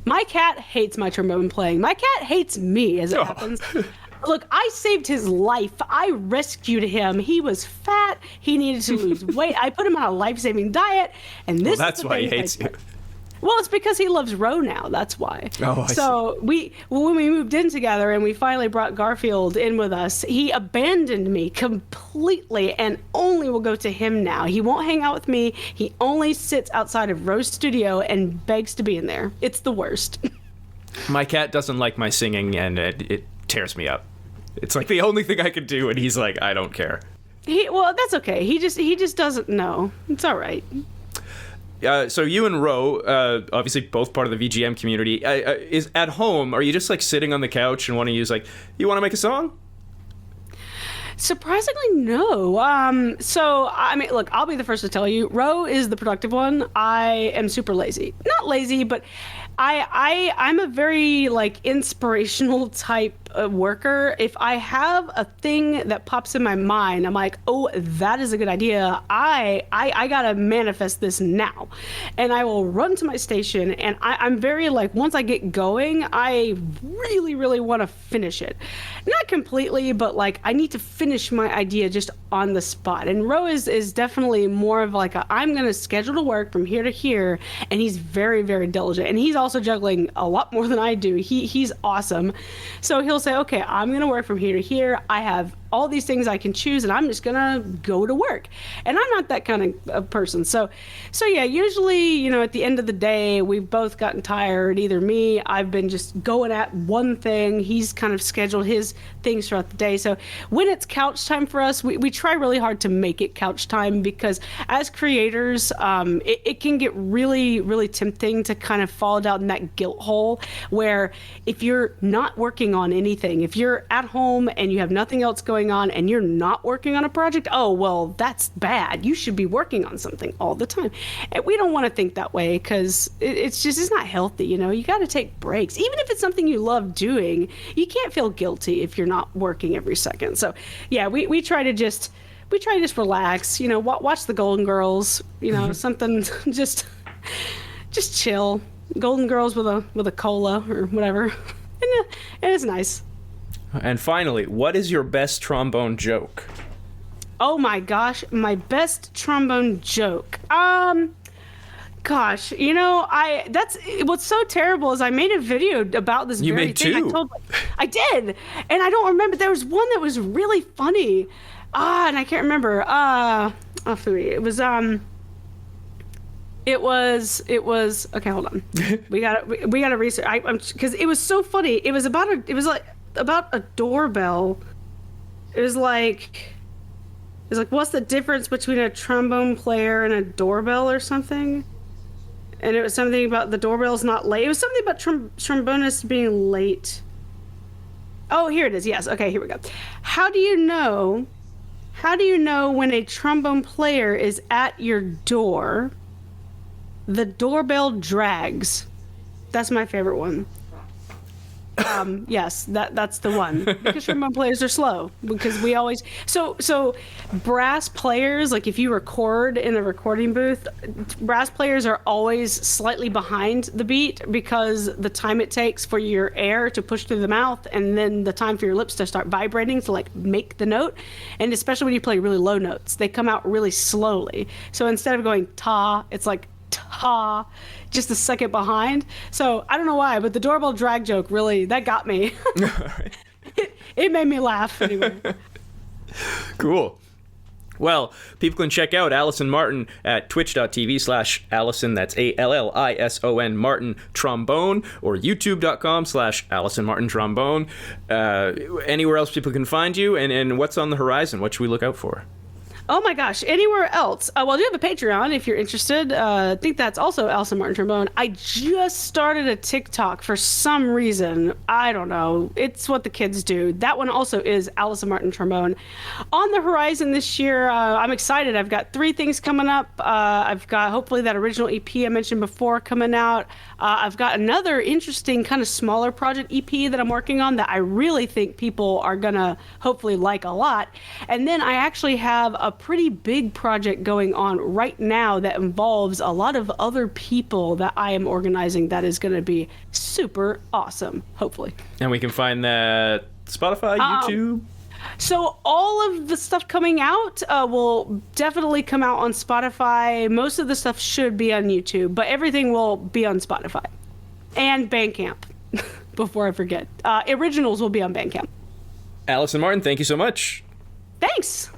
[SPEAKER 3] My cat hates my trombone playing. My cat hates me, as it happens. Look, I saved his life. I rescued him. He was fat. He needed to lose weight. I put him on a life-saving diet, and this.
[SPEAKER 2] Well, that's why he hates you.
[SPEAKER 3] Well, it's because he loves Ro now. That's why.
[SPEAKER 2] Oh, I
[SPEAKER 3] so
[SPEAKER 2] see.
[SPEAKER 3] When we moved in together and we finally brought Garfield in with us, he abandoned me completely and only will go to him now. He won't hang out with me. He only sits outside of Ro's studio and begs to be in there. It's the worst.
[SPEAKER 2] My cat doesn't like my singing, and it tears me up. It's like the only thing I can do, and he's like, I don't care.
[SPEAKER 3] Well, that's okay. He just doesn't know. It's all right.
[SPEAKER 2] So you and Ro, obviously both part of the VGM community, is at home. Are you just like sitting on the couch and want to use like, you want to make a song?
[SPEAKER 3] Surprisingly, no. So, I mean, look, I'll be the first to tell you, Ro is the productive one. I am super lazy. Not lazy, but I'm a very like inspirational type worker. If I have a thing that pops in my mind, I'm like, oh, that is a good idea. I gotta manifest this now, and I will run to my station. And I'm very like, once I get going, I really, really want to finish it. Not completely, but like I need to finish my idea just on the spot. And Ro is definitely more of like I'm gonna schedule to work from here to here, and he's very, very diligent. And he's also juggling a lot more than I do. He's awesome. So he'll say, okay, I'm gonna work from here to here. I have all these things I can choose, and I'm just gonna go to work. And I'm not that kind of person. So yeah, usually, at the end of the day, we've both gotten tired. Either me, I've been just going at one thing. He's kind of scheduled his things throughout the day. So when it's couch time for us, we try really hard to make it couch time, because as creators, it can get really, really tempting to kind of fall down in that guilt hole where if you're not working on anything, if you're at home and you have nothing else going on and you're not working on a project, oh, well, that's bad. You should be working on something all the time. And we don't want to think that way, because it's not healthy. You got to take breaks. Even if it's something you love doing, you can't feel guilty if you're not working every second. So yeah, we try to just relax, watch the Golden Girls, something, just chill. Golden Girls with a cola or whatever. And it's nice.
[SPEAKER 2] And finally, what is your best trombone joke?
[SPEAKER 3] Oh my gosh, my best trombone joke. Gosh, that's what's so terrible is I made a video about this very thing.
[SPEAKER 2] You made two.
[SPEAKER 3] I did, and I don't remember. There was one that was really funny. And I can't remember. It was okay. Hold on. we gotta research. Because it was so funny. It was about a doorbell. It was like, what's the difference between a trombone player and a doorbell or something? And it was something about the doorbell's not late. It was something about trombonists being late. Oh, here it is. Yes. Okay, here we go. How do you know when a trombone player is at your door? The doorbell drags. That's my favorite one. Yes, that's the one. Because trombone players are slow. Because we always so brass players, like if you record in a recording booth, brass players are always slightly behind the beat because the time it takes for your air to push through the mouth and then the time for your lips to start vibrating to like make the note. And especially when you play really low notes, they come out really slowly. So instead of going ta, it's like ta, just a second behind. So I don't know why, but the doorbell drag joke really, that got me. It made me laugh anyway.
[SPEAKER 2] Cool. Well, people can check out Allison Martin at twitch.tv/Allison, that's Allison Martin Trombone, or youtube.com/Allison Martin Trombone. Anywhere else people can find you, and what's on the horizon? What should we look out for?
[SPEAKER 3] Oh my gosh, anywhere else? Well, I do have a Patreon if you're interested. I think that's also Allison Martin Trombone. I just started a TikTok for some reason. I don't know. It's what the kids do. That one also is Allison Martin Trombone. On the horizon this year, I'm excited. I've got 3 things coming up. I've got hopefully that original EP I mentioned before coming out. I've got another interesting kind of smaller project EP that I'm working on that I really think people are going to hopefully like a lot. And then I actually have a pretty big project going on right now that involves a lot of other people that I am organizing that is going to be super awesome, hopefully.
[SPEAKER 2] And we can find that Spotify, YouTube?
[SPEAKER 3] So all of the stuff coming out will definitely come out on Spotify. Most of the stuff should be on YouTube, but everything will be on Spotify and Bandcamp. Before I forget, originals will be on Bandcamp.
[SPEAKER 2] Allison Martin, thank you so much.
[SPEAKER 3] Thanks.